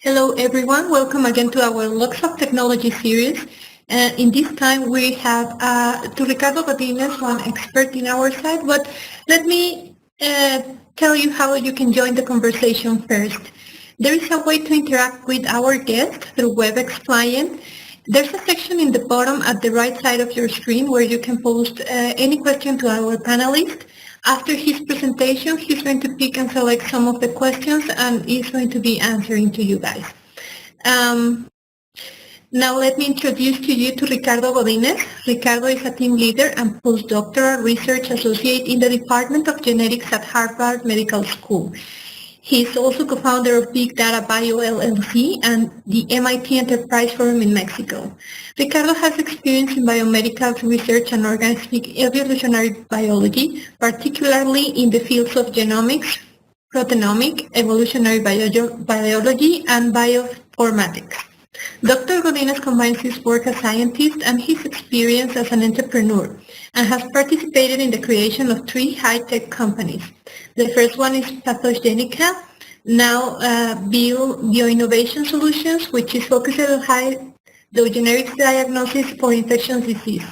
Hello everyone, welcome again to our Looks of Technology series. In this time we have to Ricardo Godinez, one expert in our side, but let me tell you how you can join the conversation first. There is a way to interact with our guest through WebEx client. There's a section in the bottom at the right side of your screen where you can post any question to our panelist. After his presentation, he's going to pick and select some of the questions and he's going to be answering to you guys. Now let me introduce to you to Ricardo Godinez. Ricardo is a team leader and postdoctoral research associate in the Department of Genetics at Harvard Medical School. He is also co-founder of BigData Bio LLC and the MIT Enterprise Forum in Mexico. Ricardo has experience in biomedical research and organismic evolutionary biology, particularly in the fields of genomics, proteomic, evolutionary biology, and bioinformatics. Dr. Godinez combines his work as scientist and his experience as an entrepreneur and has participated in the creation of 3 high-tech companies. The first one is Pathogenica, now Bioinnovation Solutions, which is focused on the generic diagnosis for infectious disease.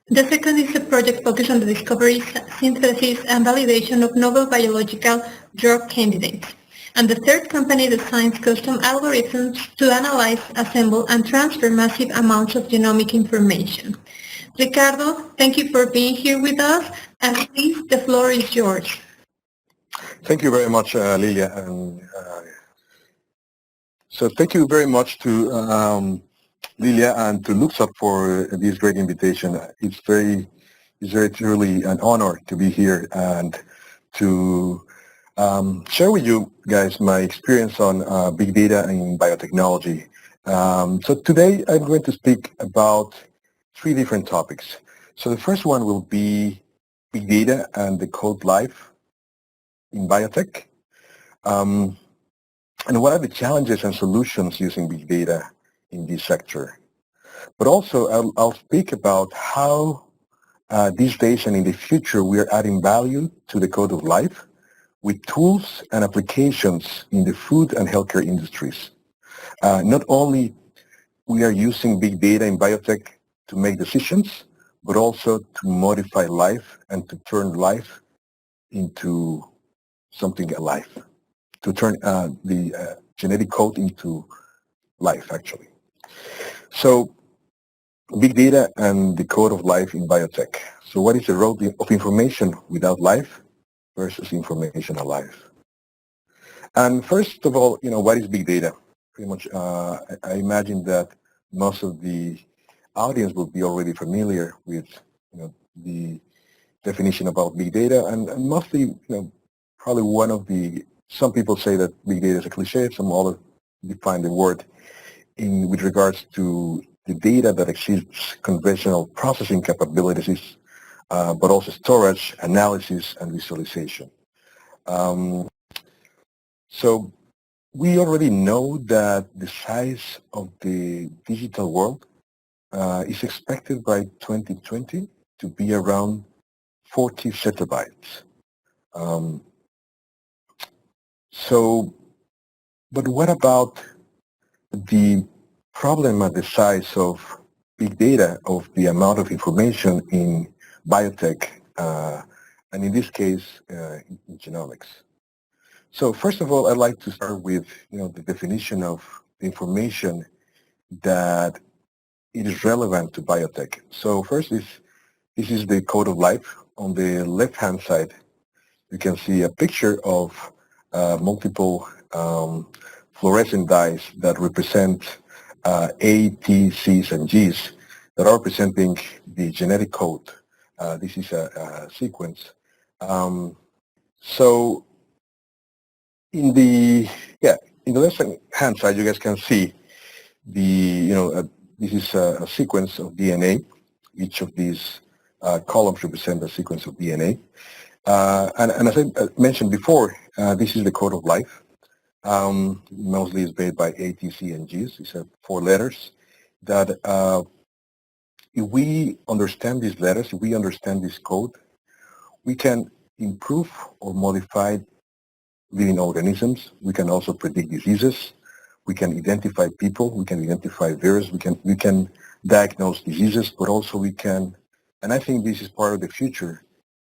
The second is a project focused on the discovery, synthesis, and validation of novel biological drug candidates. And the third company designs custom algorithms to analyze, assemble, and transfer massive amounts of genomic information. Ricardo, thank you for being here with us, and please, the floor is yours. Thank you very much, Lilia. And, so thank you very much to Lilia and to Luxa for this great invitation. It's very truly an honor to be here and to share with you guys my experience on big data and biotechnology. So today I'm going to speak about 3 different topics. So the first one will be big data and decode life in biotech. And what are the challenges and solutions using big data in this sector? But also I'll speak about how these days and in the future we are adding value to the code of life with tools and applications in the food and healthcare industries. Not only we are using big data in biotech to make decisions, but also to modify life and to turn life into something alive, to turn the genetic code into life, actually. So big data and the code of life in biotech. So what is the role of information without life versus information alive? And first of all, what is big data? Pretty much, I imagine that most of the audience will be already familiar with, the definition about big data, and mostly, probably some people say that big data is a cliche, some others define the word with regards to the data that exceeds conventional processing capabilities, but also storage, analysis, and visualization. So we already know that the size of the digital world is expected by 2020 to be around 40 zettabytes. But what about the problem at the size of big data, of the amount of information in biotech, and in this case, in genomics? So first of all, I'd like to start with, the definition of the information that it is relevant to biotech. So first this is the code of life. On the left-hand side, you can see a picture of multiple fluorescent dyes that represent A, T, Cs, and Gs that are representing the genetic code. This is a sequence. So in the left-hand side, you guys can see this is a sequence of DNA. Each of these columns represent a sequence of DNA. And as I mentioned before, this is the code of life. Mostly is made by A, T, C, and Gs. These are 4 letters that if we understand these letters, if we understand this code, we can improve or modify living organisms. We can also predict diseases. We can identify people, we can identify viruses, we can diagnose diseases, but also we can, and I think this is part of the future,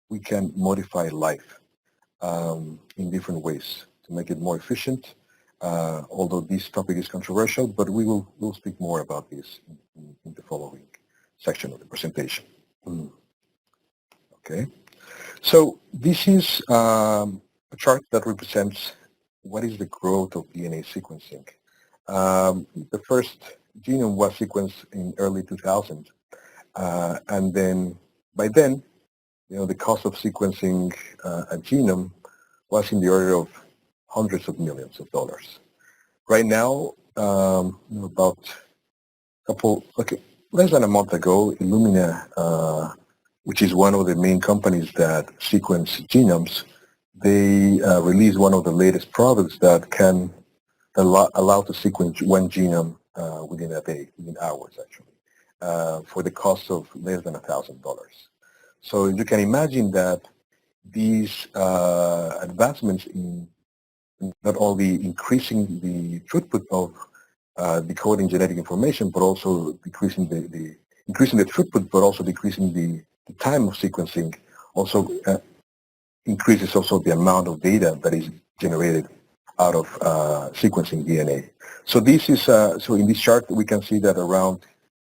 we can modify life in different ways to make it more efficient. Although this topic is controversial, but we'll speak more about this in the following section of the presentation. Okay, so this is a chart that represents what is the growth of DNA sequencing. The first genome was sequenced in early 2000, and then by then, the cost of sequencing a genome was in the order of hundreds of millions of dollars. Right now, about less than a month ago, Illumina, which is one of the main companies that sequence genomes, they released one of the latest products that can allow to sequence one genome within a day, within hours actually, for the cost of less than $1,000. So you can imagine that these advancements in not only increasing the throughput of decoding genetic information, but also decreasing increasing the throughput, but also decreasing the time of sequencing, also increases also the amount of data that is generated out of sequencing DNA. So this is so in this chart we can see that around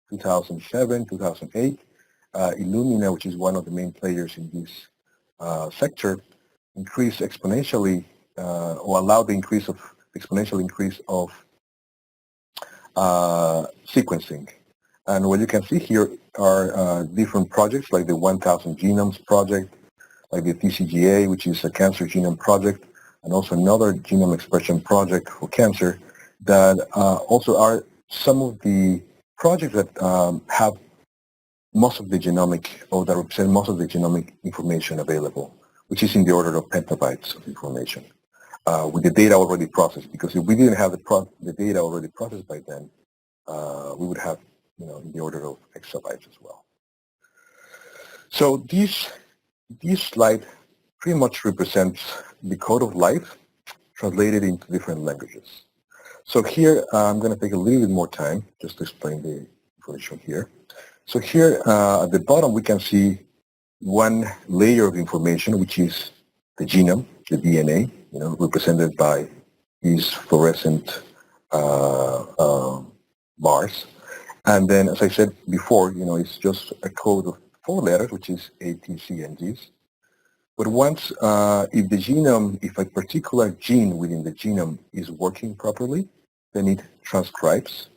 2007, 2008, Illumina, which is one of the main players in this sector, increased exponentially or allowed the exponential increase of sequencing. And what you can see here are different projects like the 1,000 Genomes Project, like the TCGA, which is a cancer genome project, and also another genome expression project for cancer that also are some of the projects that have most of the genomic, or that represent most of the genomic information available, which is in the order of petabytes of information, with the data already processed. Because if we didn't have the data already processed by then, we would have, in the order of exabytes as well. So this slide pretty much represents the code of life translated into different languages. So here I'm going to take a little bit more time just to explain the information here. So here at the bottom we can see one layer of information, which is the genome, the DNA, represented by these fluorescent bars. And then, as I said before, it's just a code of 4 letters, which is A, T, C, and Gs. But once, if a particular gene within the genome is working properly, then it transcribes,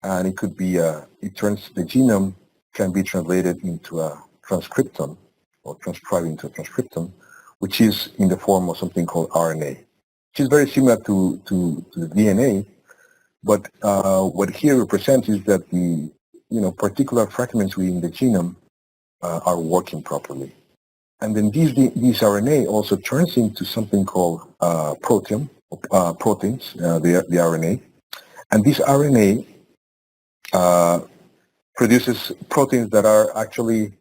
and it could be, the genome can be translated into a transcriptome, or transcribed into a transcriptome, which is in the form of something called RNA, which is very similar to the DNA, but what here represents is that the particular fragments within the genome are working properly. And then these RNA also turns into something called proteins, the RNA. And this RNA produces proteins that are actually,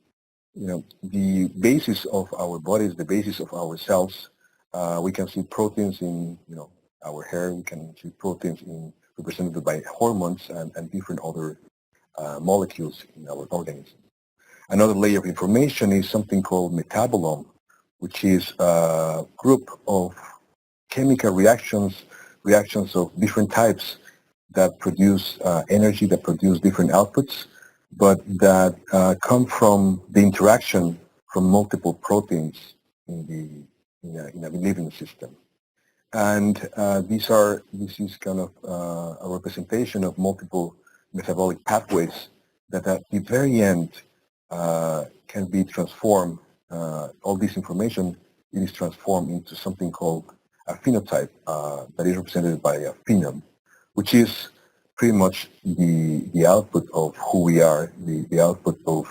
the basis of our bodies, the basis of our cells. We can see proteins in, our hair. We can see proteins represented by hormones and different other molecules in our organism. Another layer of information is something called metabolome, which is a group of chemical reactions of different types that produce energy, that produce different outputs, but that come from the interaction from multiple proteins in a living system. And this is kind of a representation of multiple metabolic pathways that at the very end can be transformed. All this information is transformed into something called a phenotype that is represented by a phenome, which is pretty much the output of who we are, the output of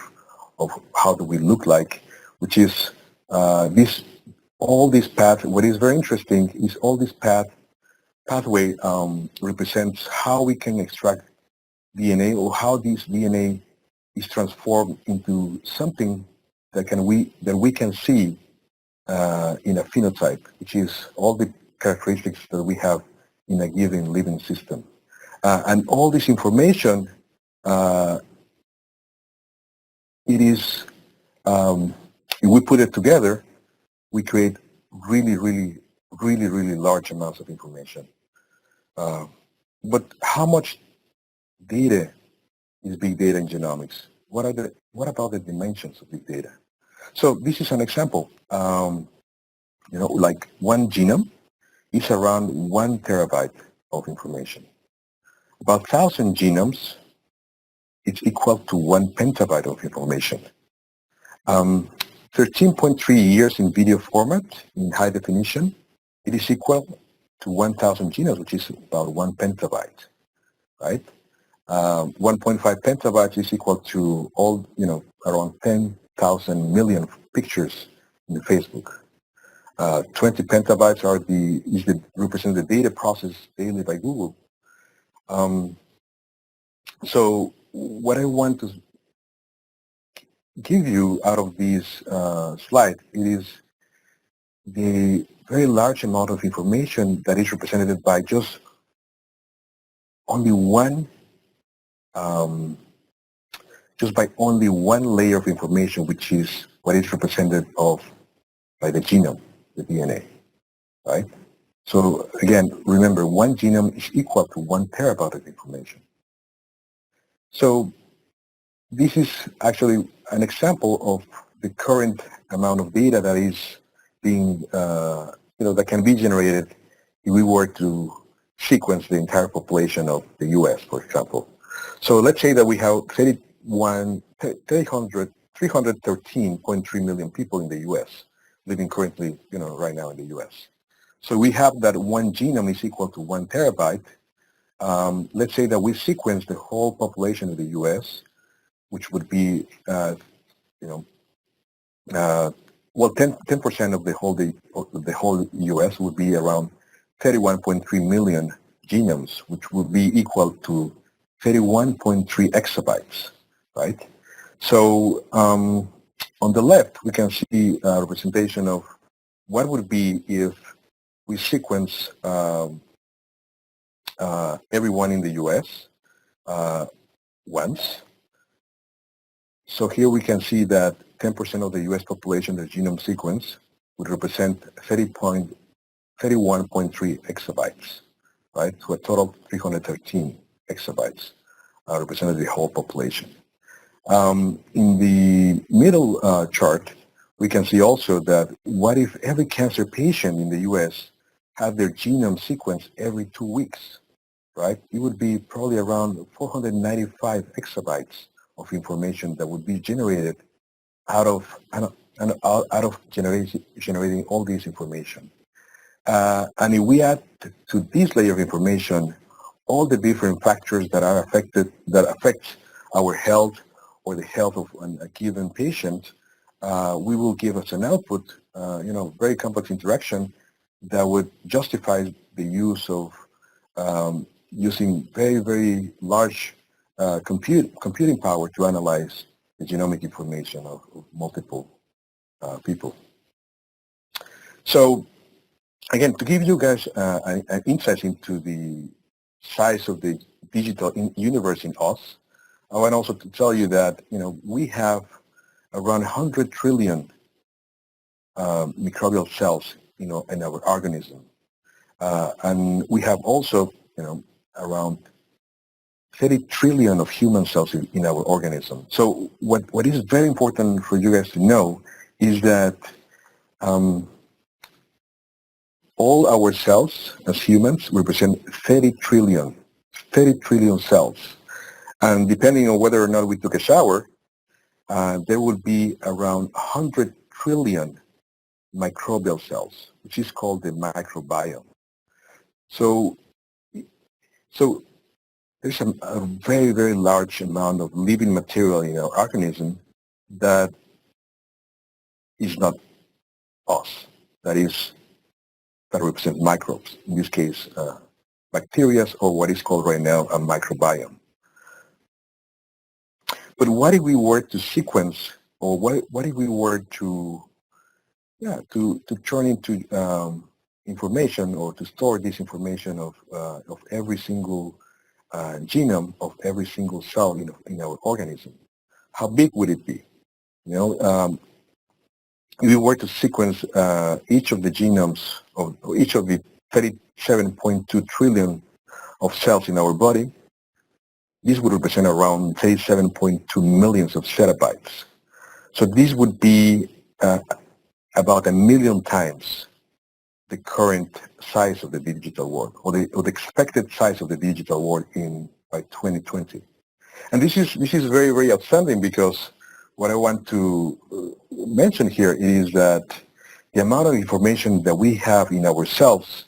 how do we look like, which is all this path. What is very interesting is all this pathway represents how we can extract DNA, or how this DNA is transformed into something that we can see in a phenotype, which is all the characteristics that we have in a given living system. And all this information, it is, if we put it together, we create really large amounts of information. But how much data is big data in genomics? What about the dimensions of big data? So this is an example. Like one genome is around 1 terabyte of information. About 1,000 genomes is equal to 1 petabyte of information. 13.3 years in video format in high definition, it is equal to 1,000 genomes, which is about 1 petabyte, right? 1.5 petabytes is equal to around 10,000 million pictures in the Facebook. 20 petabytes represent the data processed daily by Google. So what I want to give you out of this slide, it is the very large amount of information that is represented by just only one layer of information, which is what is represented by the genome, the DNA, right? So again, remember, one genome is equal to 1 terabyte of information. So this is actually an example of the current amount of data that is being, that can be generated if we were to sequence the entire population of the U.S., for example. So let's say that we have 313.3 million people in the U.S. living currently, right now in the U.S. So we have that one genome is equal to 1 terabyte. Let's say that we sequence the whole population of the U.S., which would be, 10% of the whole U.S. would be around 31.3 million genomes, which would be equal to 31.3 exabytes, right? So on the left, we can see a representation of what would be if we sequence everyone in the U.S. Once. So here we can see that 10% of the U.S. population, the genome sequence, would represent 31.3 exabytes, right? So a total of 313 exabytes represented the whole population. In the middle chart, we can see also that what if every cancer patient in the U.S. had their genome sequenced every 2 weeks, right? It would be probably around 495 exabytes of information that would be generated out of generating all this information. And if we add to this layer of information all the different factors that affect our health or the health of a given patient, we will give us an output, very complex interaction that would justify the use of using very large computing power to analyze the genomic information of multiple people. So again, to give you guys an insight into the size of the digital universe in us, I want also to tell you that we have around 100 trillion microbial cells in our organism, and we have also around 30 trillion of human cells in our organism. So what is very important for you guys to know is that all our cells as humans represent 30 trillion cells. And depending on whether or not we took a shower, there will be around 100 trillion microbial cells, which is called the microbiome. So there's a very large amount of living material in our organism that is not us, that represents microbes, in this case bacteria, or what is called right now a microbiome. But what if we were to sequence, or what if we were to turn into information or to store this information of every single genome of every single cell in our organism, how big would it be? If we were to sequence each of the genomes of each of the 37.2 trillion of cells in our body, this would represent around 37.2 millions of zettabytes. So this would be about 1 million times the current size of the digital world, or the expected size of the digital world by 2020. And this is very, very outstanding, because what I want to mention here is that the amount of information that we have in ourselves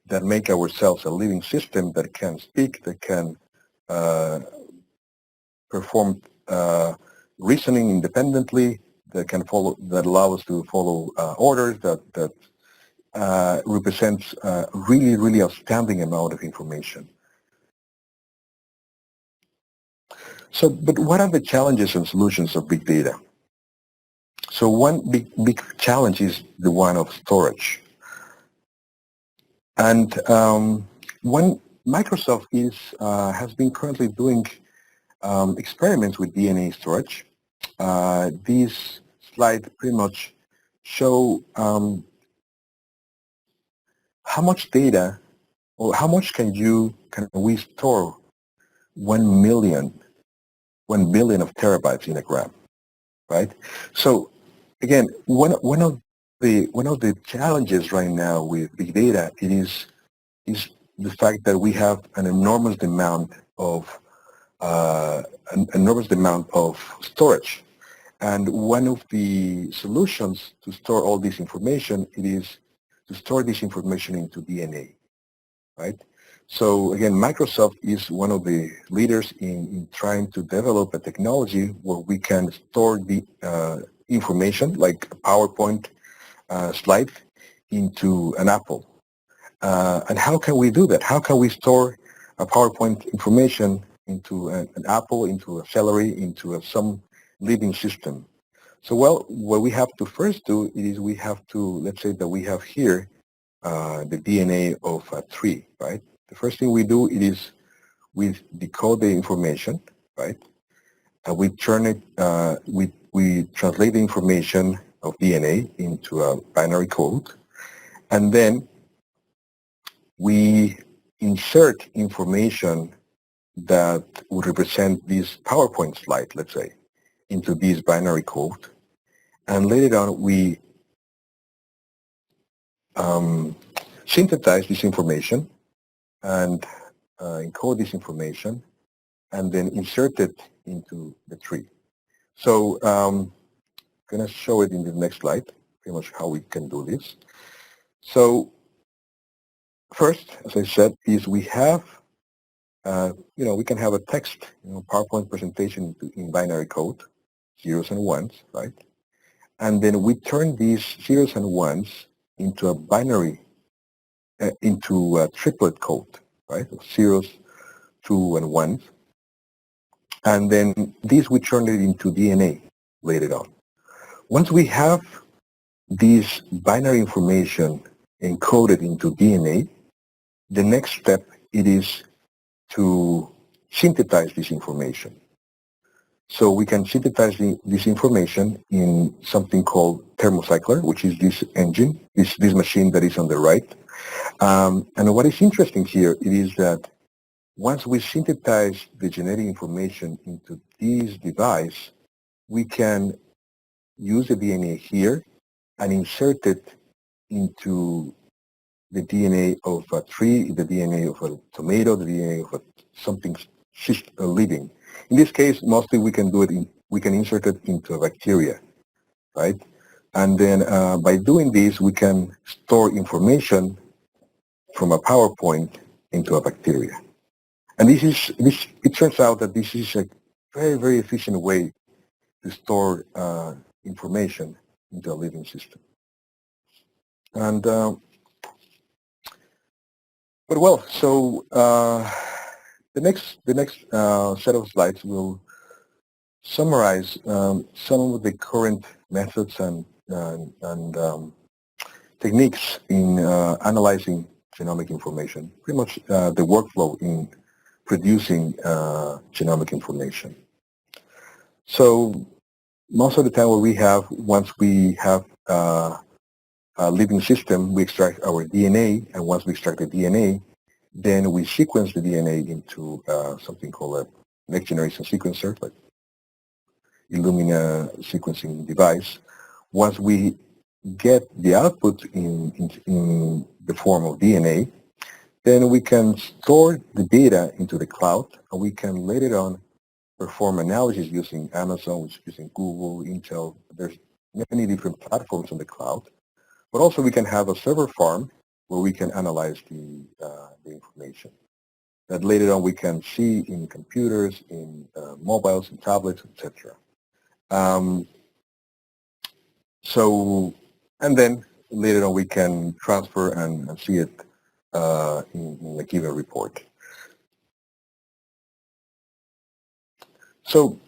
that make ourselves a living system that can speak, that can perform reasoning independently, that allow us to follow orders, that represents a really, really outstanding amount of information. So, but what are the challenges and solutions of big data? So one big challenge is the one of storage. And one Microsoft has been currently doing experiments with DNA storage. These slides pretty much show how much data, or how much can we store 1 billion of terabytes in a gram, right? So again, one of the challenges right now with big data is the fact that we have an enormous amount of storage. And one of the solutions to store all this information, it is to store this information into DNA, right? So again, Microsoft is one of the leaders in trying to develop a technology where we can store the information, like a PowerPoint slide, into an apple. And how can we do that? How can we store a PowerPoint information into an apple, into a celery, into some living system? So, well, what we have to first do is we have to, let's say that we have here the DNA of a tree, right? The first thing we do is we decode the information, right? We turn it, we translate the information of DNA into a binary code, and then we insert information that would represent this PowerPoint slide, let's say, into this binary code. And later on, we synthesize this information and encode this information, and then insert it into the tree. So I'm going to show it in the next slide, pretty much how we can do this. So first, as I said, is we have, we can have a text, PowerPoint presentation in binary code, zeros and ones, right? And then we turn these zeros and ones into a binary, into a triplet code, right? Of zeros, 2, and 1. And then this we turn it into DNA later on. Once we have this binary information encoded into DNA, the next step it is to synthesize this information. So we can synthesize this information in something called thermocycler, which is this engine, this machine that is on the right. And what is interesting here it is that once we synthesize the genetic information into this device, we can use the DNA here and insert it into the DNA of a tree, the DNA of a tomato, the DNA of something living. In this case, mostly we can insert it into a bacteria, right? And then by doing this, we can store information from a PowerPoint into a bacteria. And it turns out that this is a very, very efficient way to store information into a living system. And but well, so the next set of slides will summarize some of the current methods and techniques in analyzing genomic information. Pretty much the workflow in producing genomic information. So most of the time what we have, once we have a living system, we extract our DNA, and once we extract the DNA, then we sequence the DNA into something called a next generation sequencer, like Illumina sequencing device. Once we get the output in the form of DNA, then we can store the data into the cloud, and we can later on perform analysis using Amazon, which is using Google, Intel. There's many different platforms on the cloud. But also we can have a server farm where we can analyze the information that later on we can see in computers, in mobiles, in tablets, etc. And then later on we can transfer and see it in a given report. So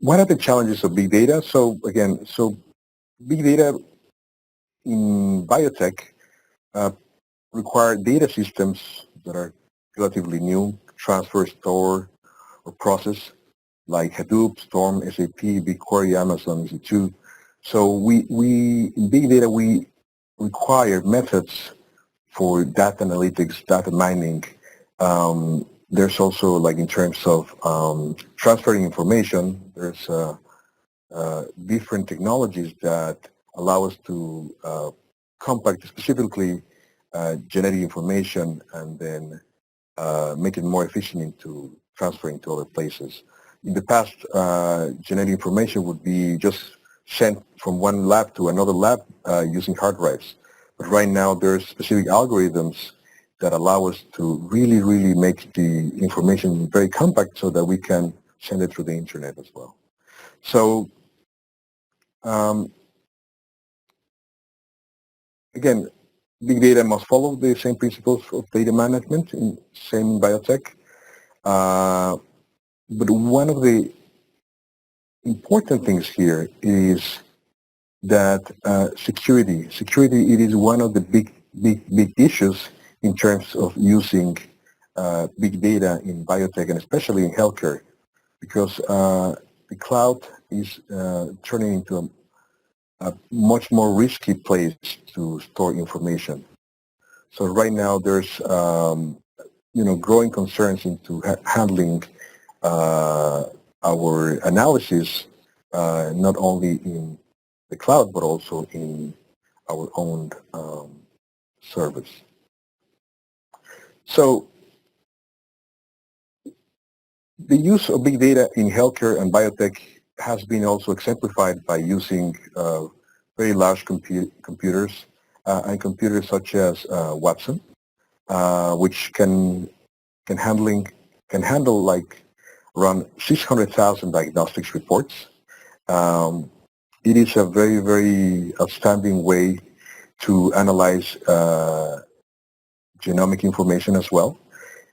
what are the challenges of big data? So again, big data in biotech require data systems that are relatively new, transfer, store, or process, like Hadoop, Storm, SAP, BigQuery, Amazon, EC2. So in big data, we require methods for data analytics, data mining. There's also, like in terms of transferring information, there's different technologies that allow us to compact specifically genetic information and then make it more efficient into transferring to other places. In the past, genetic information would be just sent from one lab to another lab using hard drives. But right now, there's specific algorithms that allow us to really, really make the information very compact so that we can send it through the internet as well. So again, big data must follow the same principles of data management, same in biotech. But one of the important things here is that security. Security, it is one of the big issues in terms of using big data in biotech and especially in healthcare, because the cloud is turning into a much more risky place to store information. So right now there's growing concerns into handling our analysis not only in the cloud but also in our own service. So the use of big data in healthcare and biotech has been also exemplified by using very large computers and computers such as Watson, which can handle like around 600,000 diagnostics reports. It is a very, very outstanding way to analyze genomic information as well,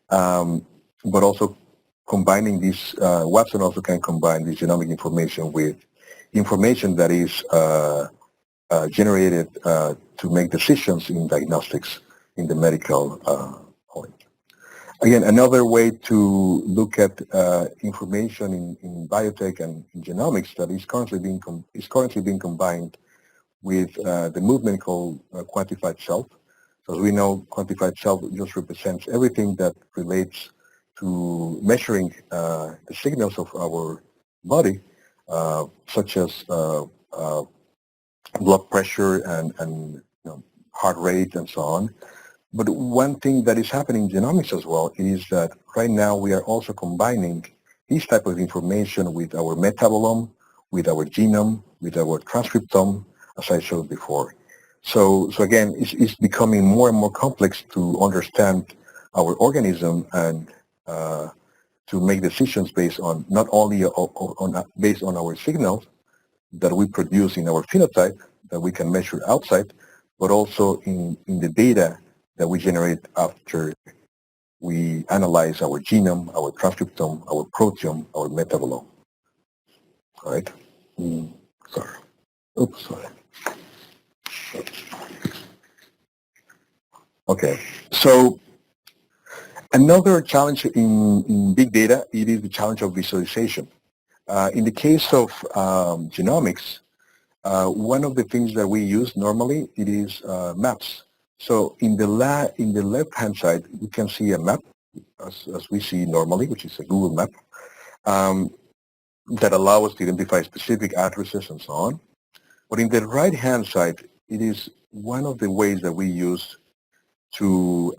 but also combining this, Watson also can combine this genomic information with information that is generated to make decisions in diagnostics in the medical point. Again, another way to look at information in biotech and in genomics that is currently being combined with the movement called quantified self. So as we know, quantified self just represents everything that relates to measuring the signals of our body, such as blood pressure and heart rate and so on. But one thing that is happening in genomics as well is that right now we are also combining this type of information with our metabolome, with our genome, with our transcriptome, as I showed before. So again, it's becoming more and more complex to understand our organism and to make decisions based on not only based on our signals that we produce in our phenotype that we can measure outside, but also in the data that we generate after we analyze our genome, our transcriptome, our proteome, our metabolome. All right? Sorry. Oops, sorry. Okay. So Another challenge in big data, it is the challenge of visualization. In the case of genomics, one of the things that we use normally, it is maps. So in the left-hand side, you can see a map, as we see normally, which is a Google map, that allow us to identify specific addresses and so on. But in the right-hand side, it is one of the ways that we use to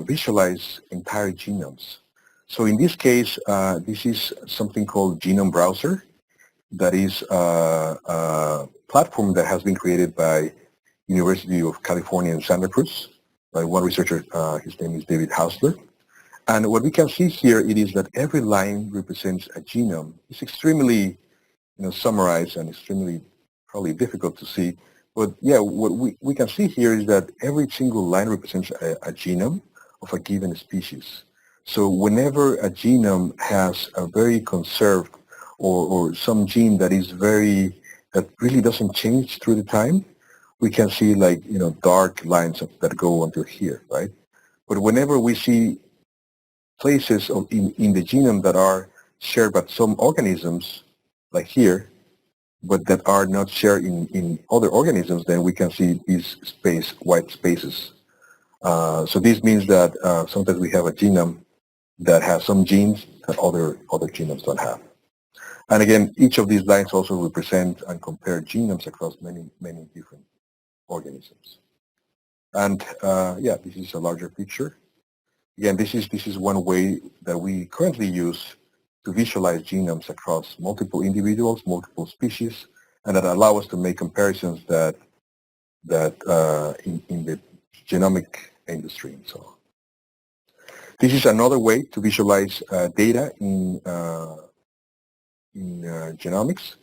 visualize entire genomes. So in this case, this is something called Genome Browser. That is a platform that has been created by University of California in Santa Cruz by one researcher. His name is David Hausler. And what we can see here, it is that every line represents a genome. It's extremely, summarized and extremely probably difficult to see. But yeah, what we can see here is that every single line represents a genome of a given species. So whenever a genome has a very conserved or some gene that really doesn't change through the time, we can see dark lines that go until here, right? But whenever we see places in the genome that are shared by some organisms, like here, but that are not shared in other organisms, then we can see these white spaces. So this means that sometimes we have a genome that has some genes that other genomes don't have. And again, each of these lines also represent and compare genomes across many, many different organisms. And yeah, this is a larger picture. Again, this is one way that we currently use to visualize genomes across multiple individuals, multiple species, and that allow us to make comparisons that in the genomic industry and so on. This is another way to visualize data in genomics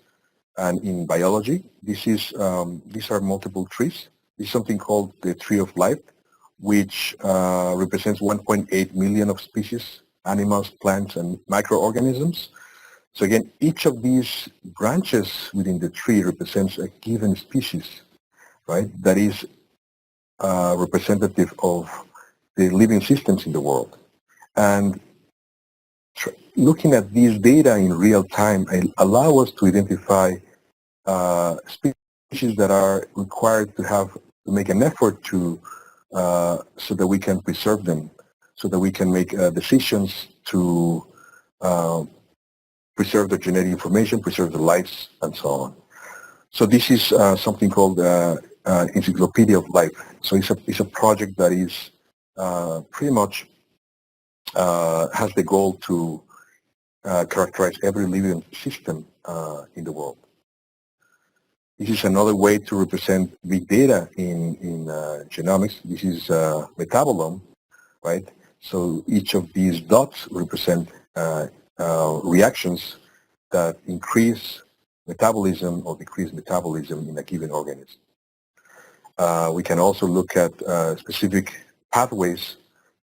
and in biology. These are multiple trees. This is something called the tree of life, which represents 1.8 million of species, animals, plants, and microorganisms. So again, each of these branches within the tree represents a given species, right? That is representative of the living systems in the world. And looking at these data in real time allow us to identify species that are required to make an effort to so that we can preserve them, so that we can make decisions to preserve the genetic information, preserve the lives, and so on. So this is something called Encyclopedia of Life. So it's a project that is pretty much has the goal to characterize every living system in the world. This is another way to represent big data in genomics. This is metabolome, right? So each of these dots represent reactions that increase metabolism or decrease metabolism in a given organism. We can also look at specific pathways,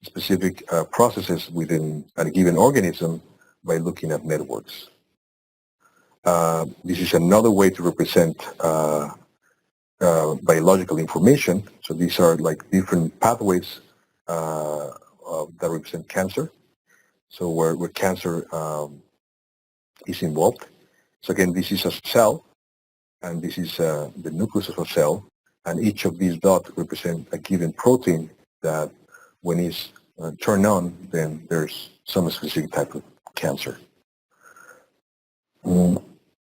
specific processes within a given organism by looking at networks. This is another way to represent biological information. So these are like different pathways that represent cancer. So where cancer is involved. So again, this is a cell, and this is the nucleus of a cell, and each of these dots represent a given protein that when it's turned on, then there's some specific type of cancer.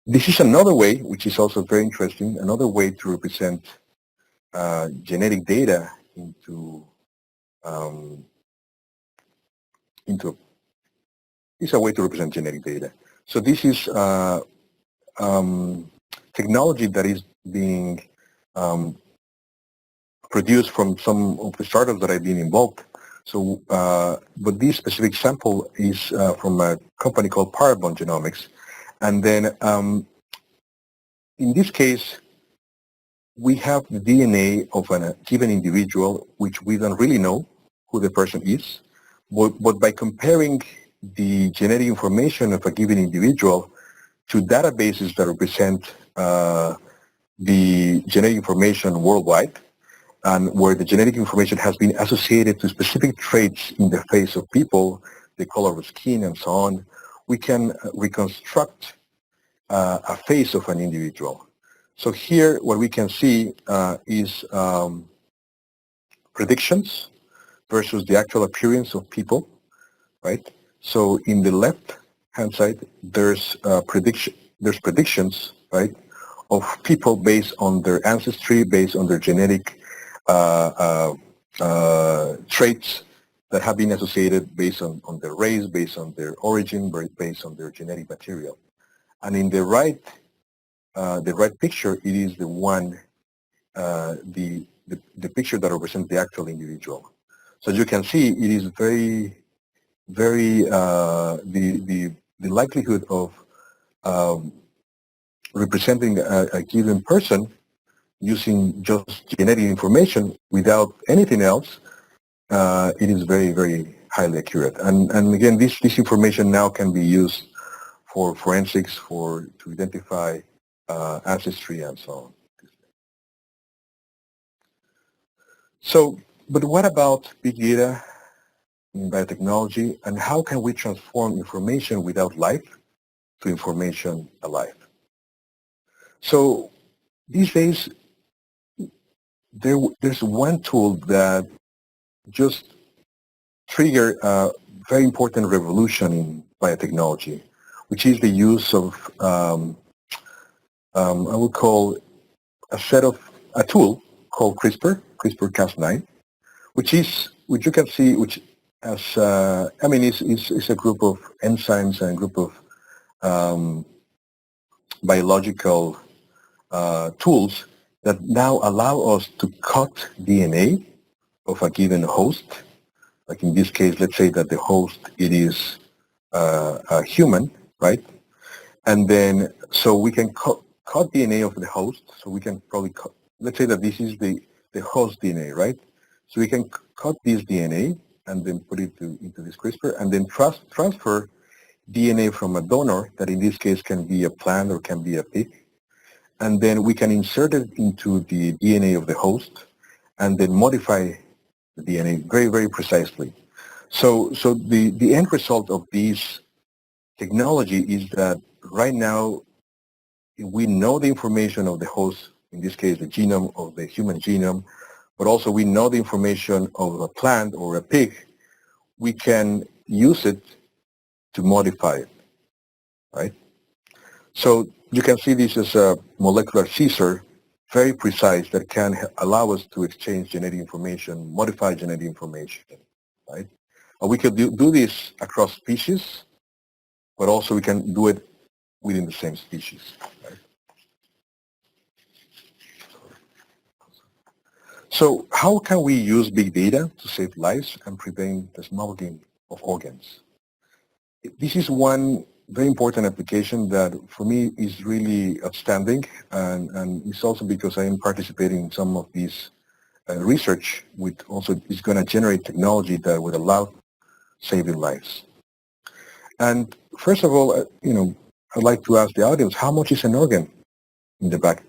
This is another way, which is also very interesting, another way to represent genetic data it's a way to represent genetic data. So this is technology that is being produced from some of the startups that I've been involved. So, but this specific sample is from a company called Parabon Genomics. And then in this case, we have the DNA of a given individual, which we don't really know who the person is. But by comparing the genetic information of a given individual to databases that represent the genetic information worldwide, and where the genetic information has been associated to specific traits in the face of people, the color of skin and so on, we can reconstruct a face of an individual. So here what we can see is predictions versus the actual appearance of people, right? So in the left-hand side, there's predictions, right, of people based on their ancestry, based on their genetic traits that have been associated based on their race, based on their origin, based on their genetic material. And in the right picture, it is the one, the picture that represents the actual individual. So as you can see, it is very, the likelihood of representing a given person using just genetic information without anything else, it is very, very highly accurate. And again, this information now can be used for forensics, to identify ancestry and so on. So, but what about big data in biotechnology, and how can we transform information without life to information alive? So these days, there's one tool that just triggered a very important revolution in biotechnology, which is the use of, I would call a tool called CRISPR-Cas9, which you can see, which as, I mean, it's a group of enzymes and a group of biological tools that now allow us to cut DNA of a given host. Like in this case, let's say that the host, it is a human, right? And then, so we can cut DNA of the host. So we can probably cut, let's say that this is the host DNA, right? So we can cut this DNA and then put it into this CRISPR and then transfer DNA from a donor, that in this case can be a plant or can be a pig. And then we can insert it into the DNA of the host and then modify the DNA very, very precisely. So the end result of this technology is that right now we know the information of the host, in this case the genome of the human genome, but also we know the information of a plant or a pig. We can use it to modify it, right? So you can see this as a molecular scissor, very precise, that can allow us to exchange genetic information, modify genetic information, right? And we could do this across species, but also we can do it within the same species, right? So how can we use big data to save lives and prevent the smuggling of organs? This is one very important application that for me is really outstanding, and it's also because I am participating in some of these research, which also is going to generate technology that would allow saving lives. And first of all, I'd like to ask the audience, how much is an organ in the black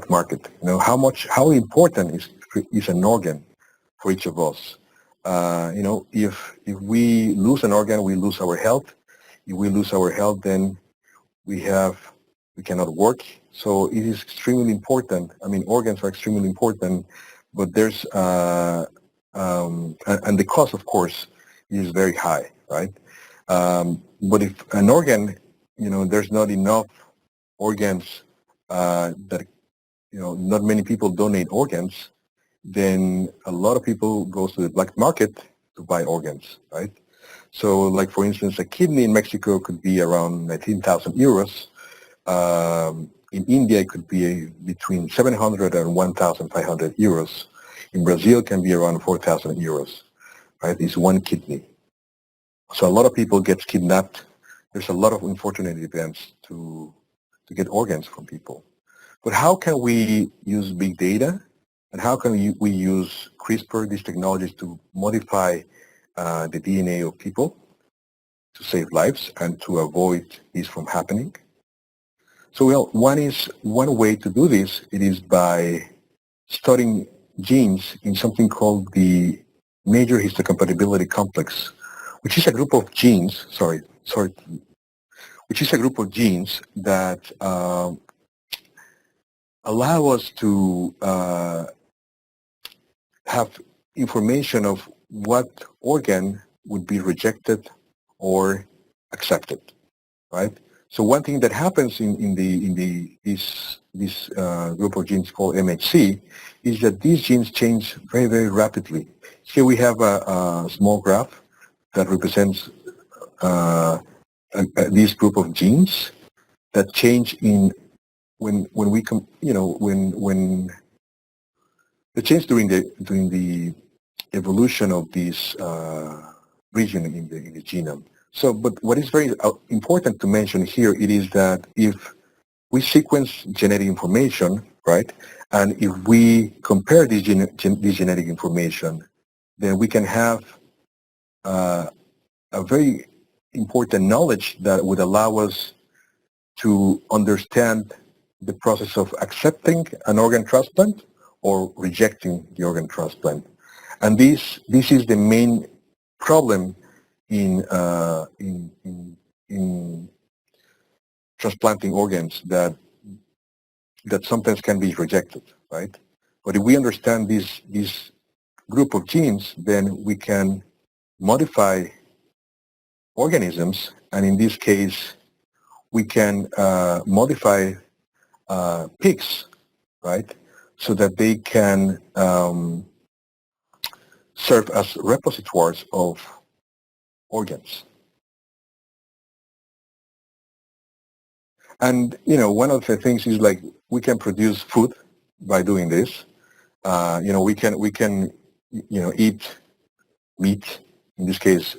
market? How important is an organ for each of us? If we lose an organ, we lose our health. If we lose our health, then we cannot work. So it is extremely important. I mean, organs are extremely important, but there's and the cost, of course, is very high, right? But if an organ, there's not enough organs that, not many people donate organs, then a lot of people go to the black market to buy organs, right? So like, for instance, a kidney in Mexico could be around 19,000 euros. In India, it could be between 700 and 1,500 euros. In Brazil, it can be around 4,000 euros, right? It's one kidney. So a lot of people get kidnapped. There's a lot of unfortunate events to get organs from people. But how can we use big data, and how can we use CRISPR, these technologies, to modify the DNA of people to save lives and to avoid this from happening? So, well, one way to do this, it is by studying genes in something called the major histocompatibility complex, which is a group of genes, which is a group of genes that allow us to have information of what organ would be rejected or accepted, right? So one thing that happens in this group of genes called MHC is that these genes change very, very rapidly. Here we have a small graph that represents this group of genes that change in when they change during the evolution of this region in the genome. So, but what is very important to mention here, it is that if we sequence genetic information, right, and if we compare this genetic information, then we can have a very important knowledge that would allow us to understand the process of accepting an organ transplant or rejecting the organ transplant. And this is the main problem in transplanting organs that sometimes can be rejected, right? But if we understand this group of genes, then we can modify organisms, and in this case, we can modify pigs, right, so that they can serve as repositories of organs. And, one of the things is like we can produce food by doing this. We can eat meat, in this case,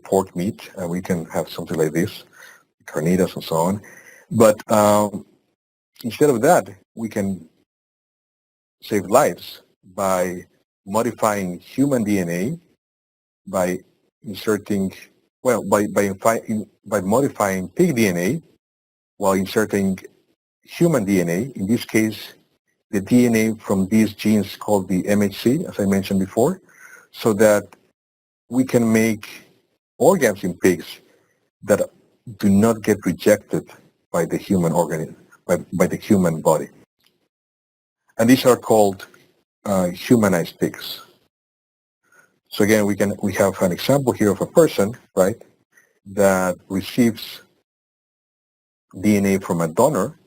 pork meat, and we can have something like this, carnitas and so on. But instead of that, we can save lives by modifying human DNA, by inserting, well, by modifying pig DNA while inserting human DNA, in this case, the DNA from these genes called the MHC, as I mentioned before, so that we can make organs in pigs that do not get rejected by the human organism, by the human body. And these are called humanized pigs. So again, we have an example here of a person, right, that receives DNA from a donor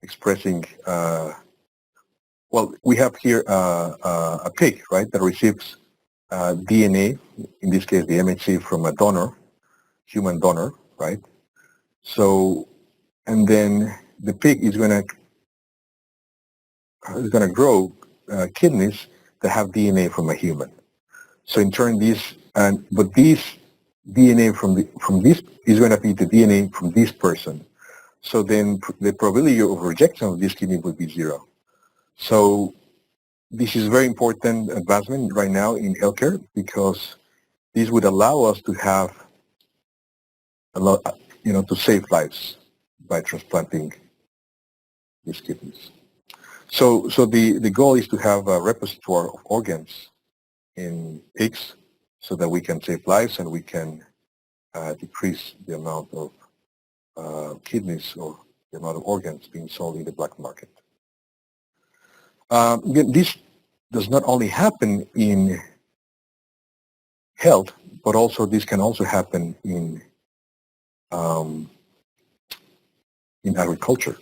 expressing, well, we have here a pig, right, that receives DNA, in this case the MHC from a donor, human donor, right? So, and then the pig is going to grow kidneys that have DNA from a human. So in turn, but this DNA from this is going to be the DNA from this person. So then the probability of rejection of this kidney would be 0. So this is very important advancement right now in healthcare, because this would allow us to have a lot, to save lives by transplanting these kidneys. So the goal is to have a repository of organs in pigs so that we can save lives and we can decrease the amount of kidneys or the amount of organs being sold in the black market. Again, this does not only happen in health, but also this can also happen in agriculture.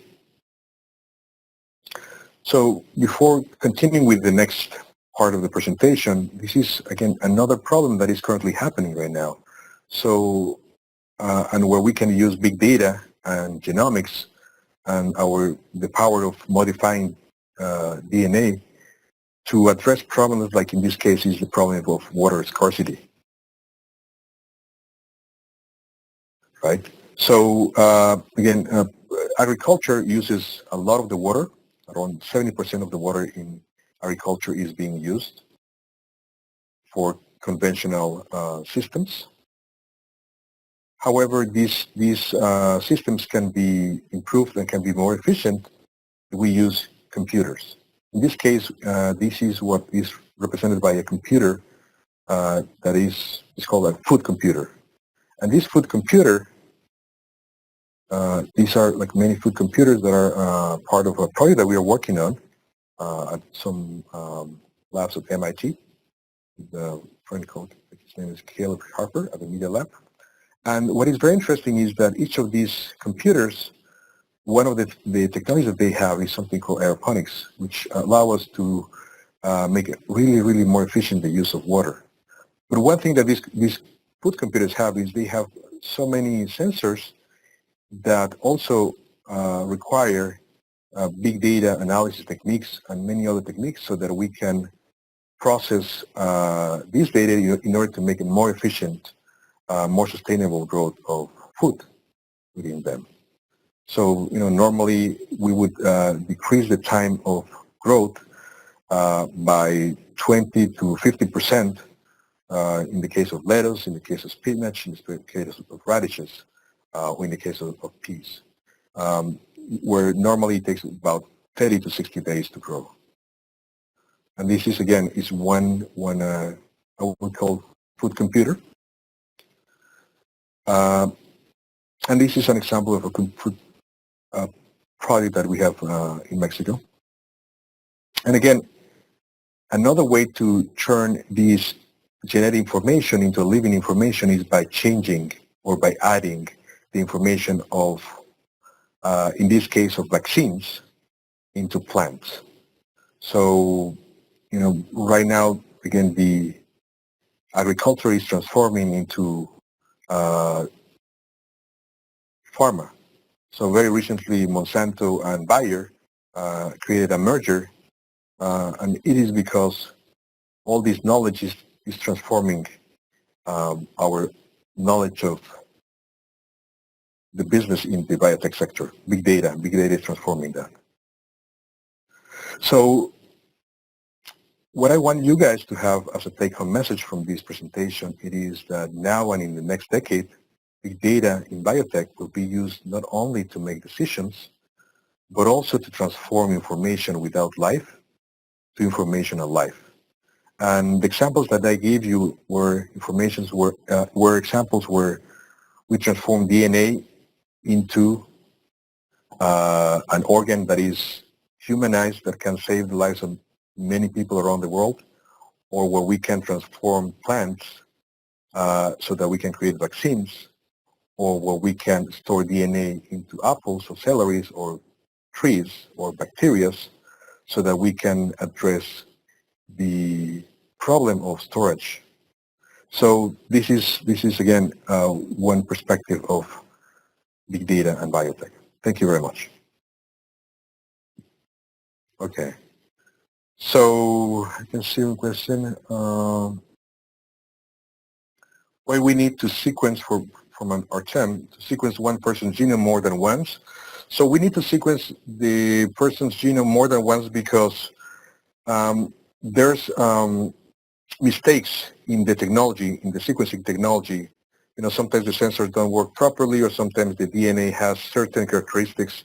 So before continuing with the next part of the presentation, this is again another problem that is currently happening right now. So and where we can use big data and genomics and the power of modifying DNA to address problems like in this case is the problem of water scarcity, right? So again, agriculture uses a lot of the water. Around 70% of the water in agriculture is being used for conventional systems. However, these systems can be improved and can be more efficient if we use computers. In this case, this is what is represented by a computer that is called a food computer. And this food computer, these are like many food computers that are part of a project that we are working on at some labs at MIT. The friend called, his name is Caleb Harper at the Media Lab. And what is very interesting is that each of these computers, one of the technologies that they have is something called aeroponics, which allow us to make it really more efficient the use of water. But one thing that these food computers have is they have so many sensors that also require big data analysis techniques and many other techniques so that we can process this data in order to make it more efficient, more sustainable growth of food within them. So, normally we would decrease the time of growth by 20 to 50% in the case of lettuce, in the case of spinach, in the case of radishes, or in the case of peas, where normally it takes about 30 to 60 days to grow. And this is, again, one what we call food computer. And this is an example of a food project that we have in Mexico. And again, another way to turn this genetic information into living information is by changing or by adding the information of, in this case, of vaccines into plants. So, right now, again, the agriculture is transforming into pharma. So very recently, Monsanto and Bayer created a merger, and it is because all this knowledge is transforming our knowledge of the business in the biotech sector. Big data is transforming that. So what I want you guys to have as a take-home message from this presentation, it is that now and in the next decade, big data in biotech will be used not only to make decisions, but also to transform information without life to information alive. And the examples that I gave you were examples where we transform DNA into an organ that is humanized, that can save the lives of many people around the world, or where we can transform plants so that we can create vaccines, or where we can store DNA into apples or celeries or trees or bacteria so that we can address the problem of storage. So this is again one perspective of big data and biotech. Thank you very much. Okay. So I can see one question. Why we need to sequence from our term to sequence one person's genome more than once? So we need to sequence the person's genome more than once because there's mistakes in the technology, in the sequencing technology. Sometimes the sensors don't work properly, or sometimes the DNA has certain characteristics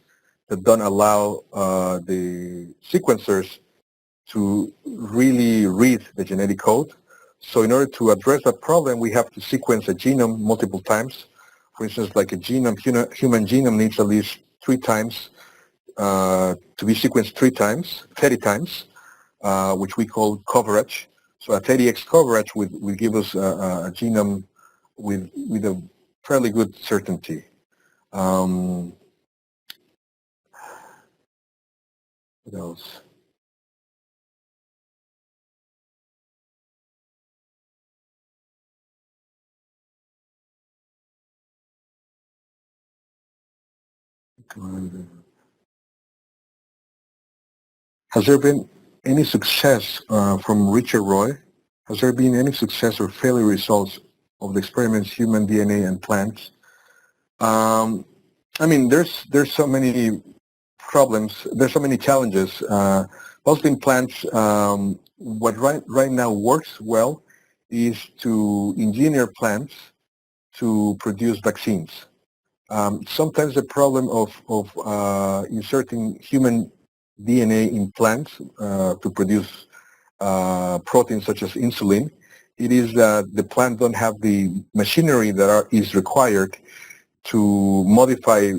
that don't allow the sequencers to really read the genetic code. So in order to address that problem, we have to sequence a genome multiple times. For instance, like a human genome needs at least 3 times to be sequenced 30 times, which we call coverage. So a 30x coverage will give us a genome with a fairly good certainty. What else? Has there been any success from Richard Roy? Has there been any success or failure results of the experiments human DNA and plants? I mean, there's so many problems. There's so many challenges. Mostly in plants, what right now works well is to engineer plants to produce vaccines. Sometimes the problem of inserting human DNA in plants to produce proteins such as insulin, it is that the plant don't have the machinery that is required to modify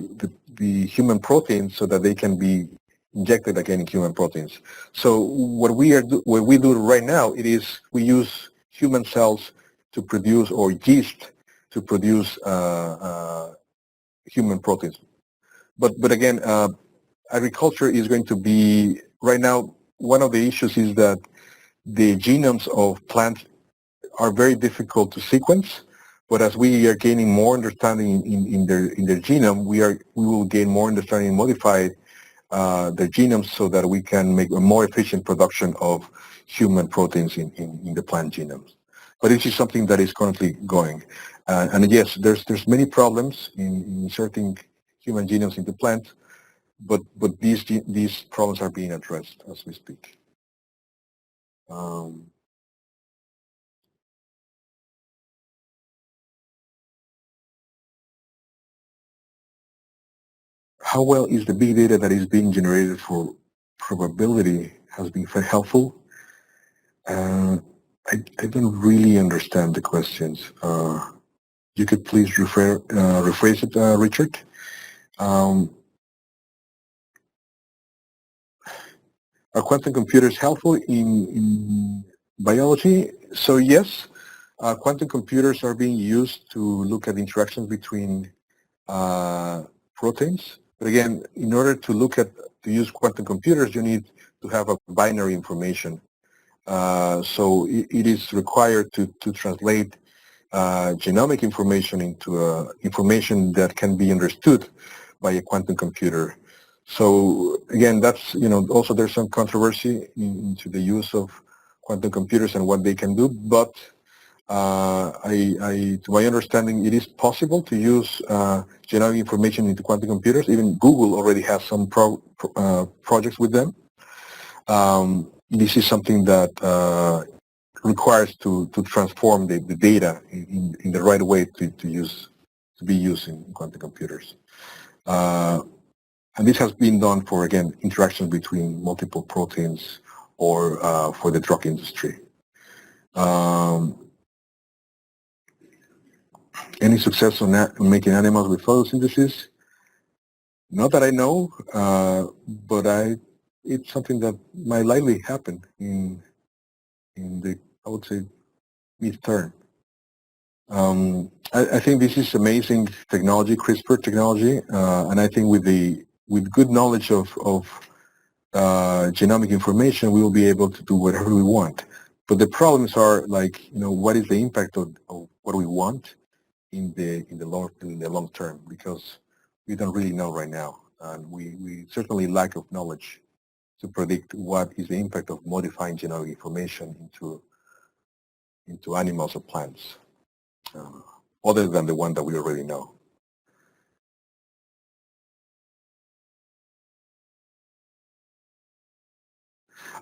the human proteins so that they can be injected again in human proteins. So what we do right now, it is we use human cells to produce, or yeast to produce human proteins. But again, agriculture is going to be, right now, one of the issues is that the genomes of plants are very difficult to sequence, but as we are gaining more understanding in their genome, we will gain more understanding and modify their genomes so that we can make a more efficient production of human proteins in the plant genomes. But this is something that is currently going. And yes, there's many problems in inserting human genomes into plants, but these problems are being addressed as we speak. How well is the big data that is being generated for probability has been helpful? I don't really understand the questions. You could please rephrase it, Richard. Are quantum computers helpful in biology? So yes, quantum computers are being used to look at interactions between proteins. But again, in order to use quantum computers, you need to have a binary information. So it is required to translate genomic information into information that can be understood by a quantum computer. So again, that's, also there's some controversy into the use of quantum computers and what they can do, but to my understanding, it is possible to use genomic information into quantum computers. Even Google already has some projects with them. This is something that requires to transform the data in the right way to be used in quantum computers. And this has been done for, again, interactions between multiple proteins or for the drug industry. Any success on making animals with photosynthesis? Not that I know, but it's something that might likely happen in the, I would say, mid-term. I think this is amazing technology, CRISPR technology, and I think with good knowledge of genomic information, we will be able to do whatever we want. But the problems are like, what is the impact of what we want in the long term? Because we don't really know right now, and we certainly lack of knowledge to predict what is the impact of modifying genomic information into animals or plants, other than the one that we already know.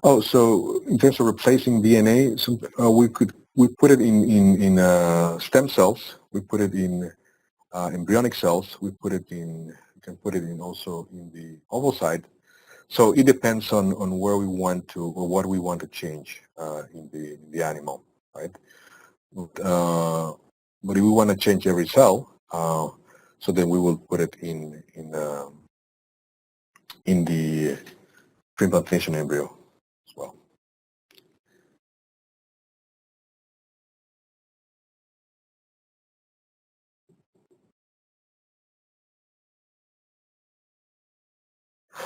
Oh, so in terms of replacing DNA, we put it in stem cells. We put it in embryonic cells. We can put it in also in the ovocyte. So it depends on where we want to, or what we want to change in the animal, right? But if we want to change every cell, so then we will put it in the pre-implantation embryo as well.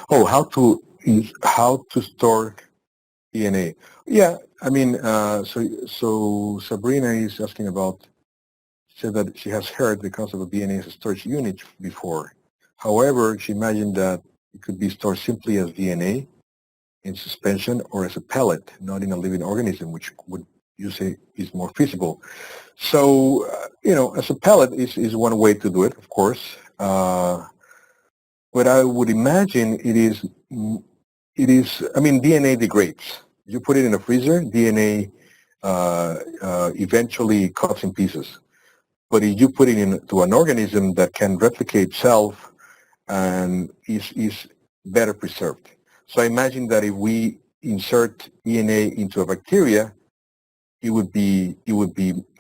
Oh, how to store DNA? Yeah, I mean, so Sabrina is asking about. She said that she has heard the concept of DNA as a storage unit before. However, she imagined that it could be stored simply as DNA in suspension or as a pellet, not in a living organism, which would you say is more feasible. So, as a pellet is one way to do it, of course. But I would imagine it is, I mean, DNA degrades. You put it in a freezer, DNA eventually cuts in pieces. But if you put it into an organism that can replicate itself and is better preserved. So I imagine that if we insert DNA into a bacteria, it would be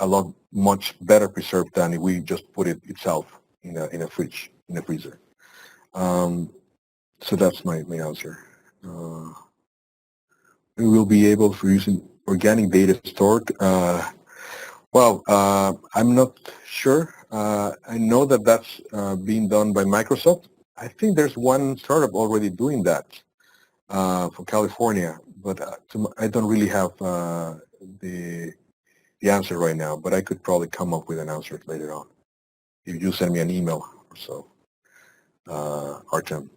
a lot much better preserved than if we just put it itself in a fridge, in a freezer. So that's my answer. We will be able for using organic data stored. I'm not sure. I know that that's being done by Microsoft. I think there's one startup already doing that from California, but I don't really have the answer right now, but I could probably come up with an answer later on if you send me an email or so, Artem.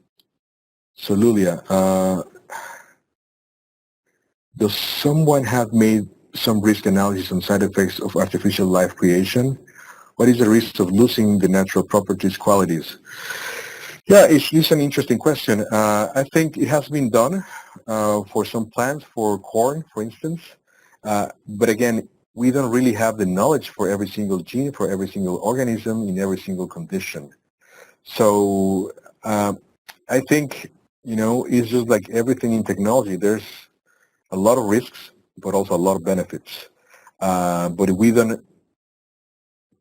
So Lulia, does someone have made some risk analysis on side effects of artificial life creation? What is the risk of losing the natural properties, qualities? Yeah, it's an interesting question. I think it has been done for some plants, for corn, for instance. But again, we don't really have the knowledge for every single gene, for every single organism, in every single condition. So I think, it's just like everything in technology. There's a lot of risks, but also a lot of benefits. But if we don't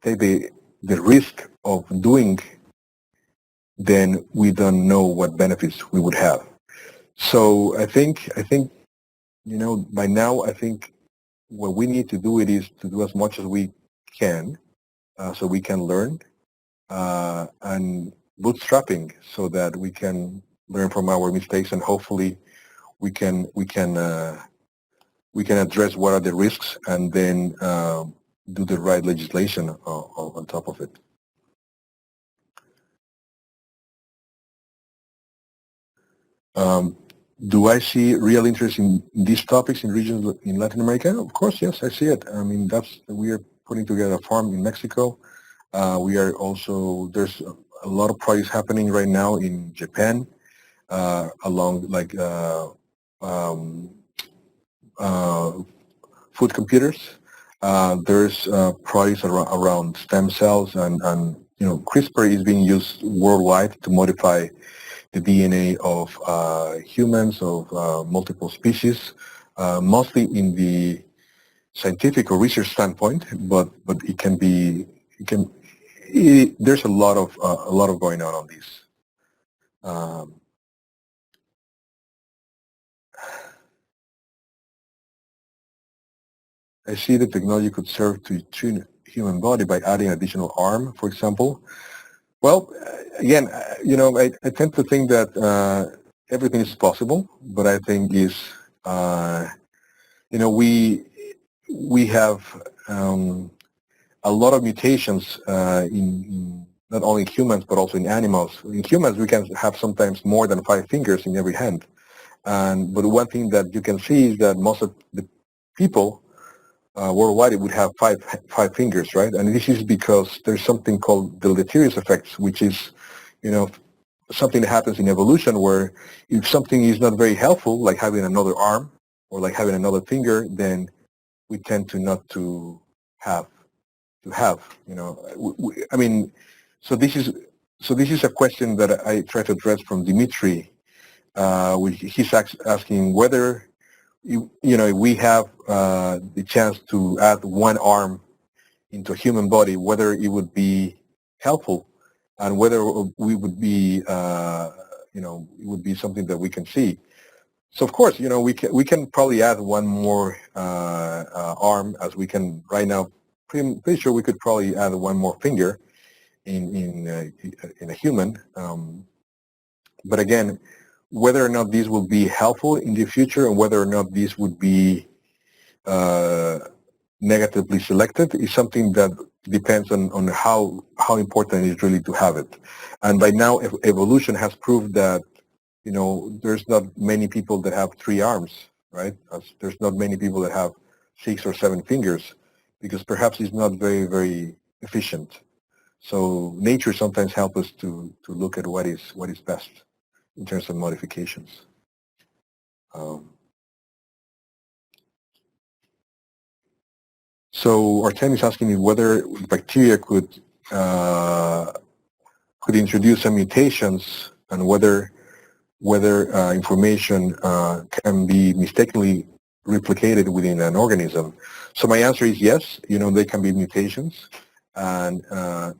take the risk of doing, then we don't know what benefits we would have. So I think, by now, I think what we need to do it is to do as much as we can, so we can learn, and bootstrapping, so that we can learn from our mistakes, and hopefully we can address what are the risks, and then do the right legislation on top of it. Do I see real interest in these topics in regions in Latin America? Of course, yes, I see it. I mean, we are putting together a farm in Mexico. We are also, there's a lot of projects happening right now in Japan, along like food computers. There's projects around stem cells, and CRISPR is being used worldwide to modify the DNA of humans, of multiple species, mostly in the scientific or research standpoint, but there's a lot of going on these. I see the technology could serve to tune human body by adding additional arm, for example. Well, again, I tend to think that everything is possible, but I think we have a lot of mutations in not only humans but also in animals. In humans, we can have sometimes more than 5 fingers in every hand, but one thing that you can see is that most of the people worldwide would have five fingers, right? And this is because there's something called deleterious effects, which is, something that happens in evolution, where if something is not very helpful, like having another arm or like having another finger, then we tend to not to have. I mean, so this is a question that I try to address from Dimitri. He's asking whether we have the chance to add one arm into a human body, whether it would be helpful, and whether we would be, it would be something that we can see. So of course, we can probably add one more arm, as we can right now. Pretty sure we could probably add one more finger in a human. But again, whether or not these will be helpful in the future, and whether or not these would be negatively selected, is something that depends on how important it is really to have it. And by now, evolution has proved that there's not many people that have 3 arms, right? There's not many people that have 6 or 7 fingers, because perhaps it's not very, very efficient. So nature sometimes helps us to look at what is best in terms of modifications. So Artem is asking me whether bacteria could introduce some mutations, and whether whether information can be mistakenly replicated within an organism. So my answer is yes, there can be mutations, and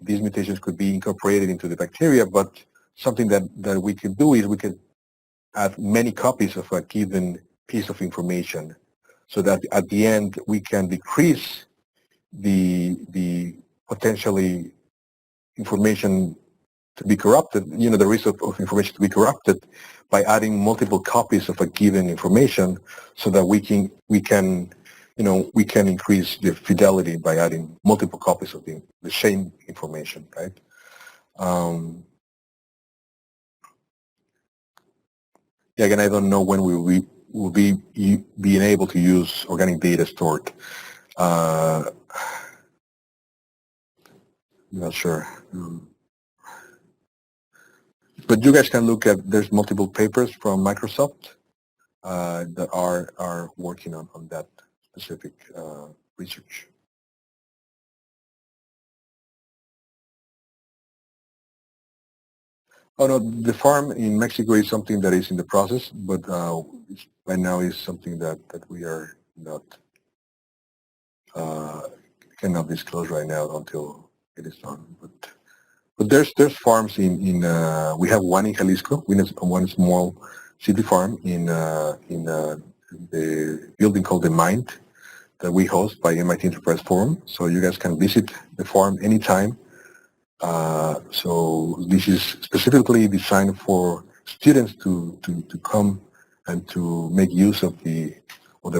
these mutations could be incorporated into the bacteria, but something that we could do is we could add many copies of a given piece of information so that at the end we can decrease the potentially information to be corrupted, the risk of information to be corrupted by adding multiple copies of a given information so that we can increase the fidelity by adding multiple copies of the same information, right? Yeah, again, I don't know when we will be being able to use organic data stored. I'm not sure. But you guys can look at, there's multiple papers from Microsoft that are working on that specific research. Oh no, the farm in Mexico is something that is in the process, but right now is something that we are not cannot disclose right now until it is done. But there's farms in we have one in Jalisco, one small city farm in the building called the Mind that we host by MIT Enterprise Forum. So you guys can visit the farm anytime. So this is specifically designed for students to come and to make use of the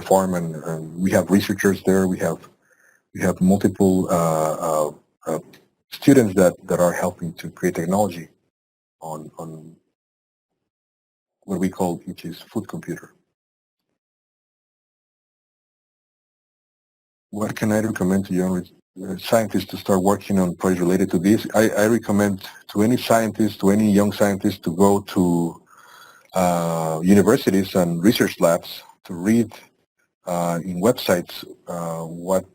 farm, and we have researchers there. We have multiple students that are helping to create technology on what we call, which is food computer. What can I recommend to young scientists to start working on projects related to this? I recommend to any scientist, to any young scientist, to go to universities and research labs to read in websites what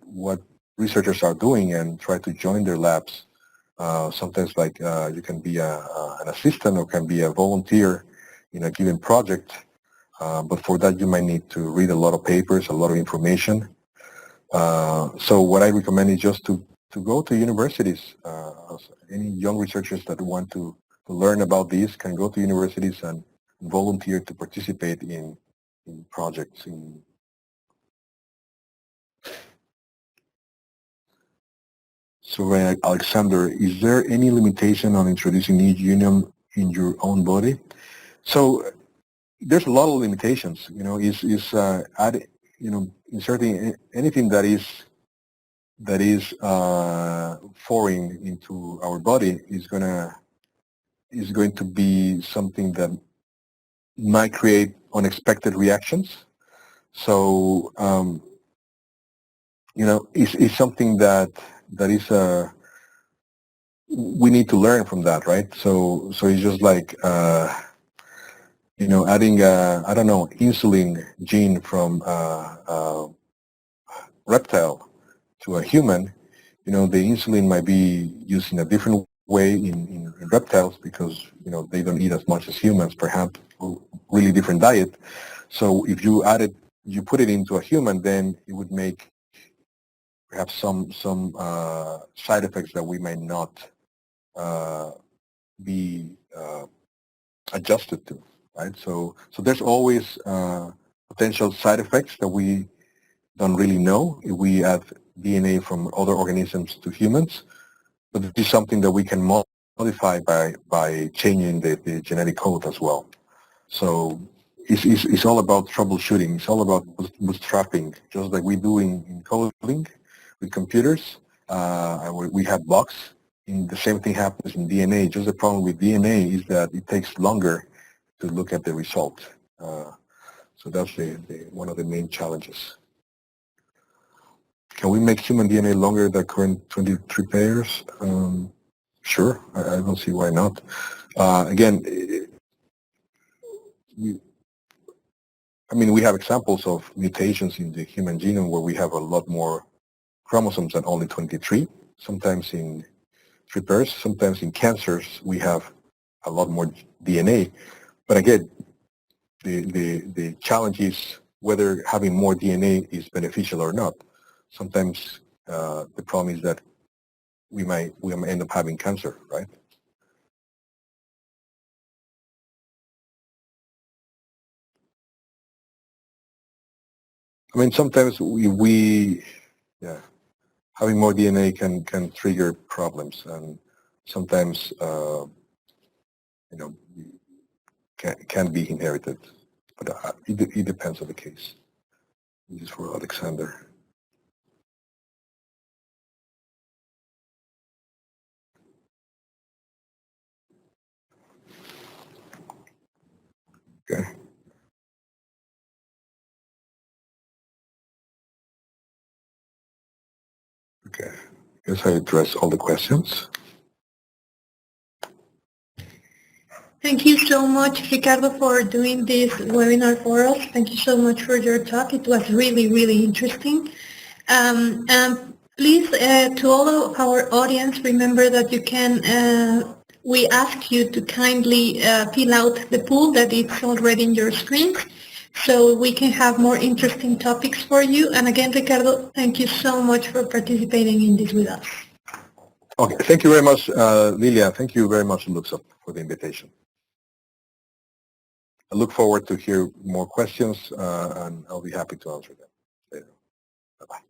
researchers are doing and try to join their labs. Sometimes like you can be an assistant or can be a volunteer in a given project, but for that you might need to read a lot of papers, a lot of information. So what I recommend is just to go to universities. Any young researchers that want to learn about this can go to universities and volunteer to participate in projects. So Alexander, is there any limitation on introducing new genome in your own body? So there's a lot of limitations. Inserting anything that is foreign into our body is going to be something that might create unexpected reactions. So it's something that is we need to learn from that, right? So it's just like adding I don't know, insulin gene from reptile to a human. The insulin might be used in a different way in reptiles because they don't eat as much as humans, perhaps really different diet. So if you put it into a human, then it would make perhaps some side effects that we might not be adjusted to, right? So there's always potential side effects that we don't really know if we add DNA from other organisms to humans, but this is something that we can modify by changing the genetic code as well. So it's all about troubleshooting. It's all about bootstrapping, just like we do in coding with computers. We have bugs. And the same thing happens in DNA. Just the problem with DNA is that it takes longer to look at the result. So that's one of the main challenges. Can we make human DNA longer than current 23 pairs? Sure, I don't see why not. Again, we have examples of mutations in the human genome where we have a lot more chromosomes than only 23, sometimes in 3 pairs, sometimes in cancers we have a lot more DNA. But again, the challenge is whether having more DNA is beneficial or not. Sometimes the problem is that we might end up having cancer, right? I mean, sometimes yeah, having more DNA can trigger problems, and sometimes you know can be inherited, but it depends on the case. This is for Alexander. Okay. Okay. Guess I address all the questions. Thank you so much, Ricardo, for doing this webinar for us. Thank you so much for your talk. It was really, really interesting. And please, to all of our audience, remember that you can, we ask you to kindly fill out the poll that is already in your screens so we can have more interesting topics for you. And again, Ricardo, thank you so much for participating in this with us. Okay. Thank you very much, Lilia. Thank you very much, Luxa, for the invitation. I look forward to hear more questions, and I'll be happy to answer them later. Bye-bye.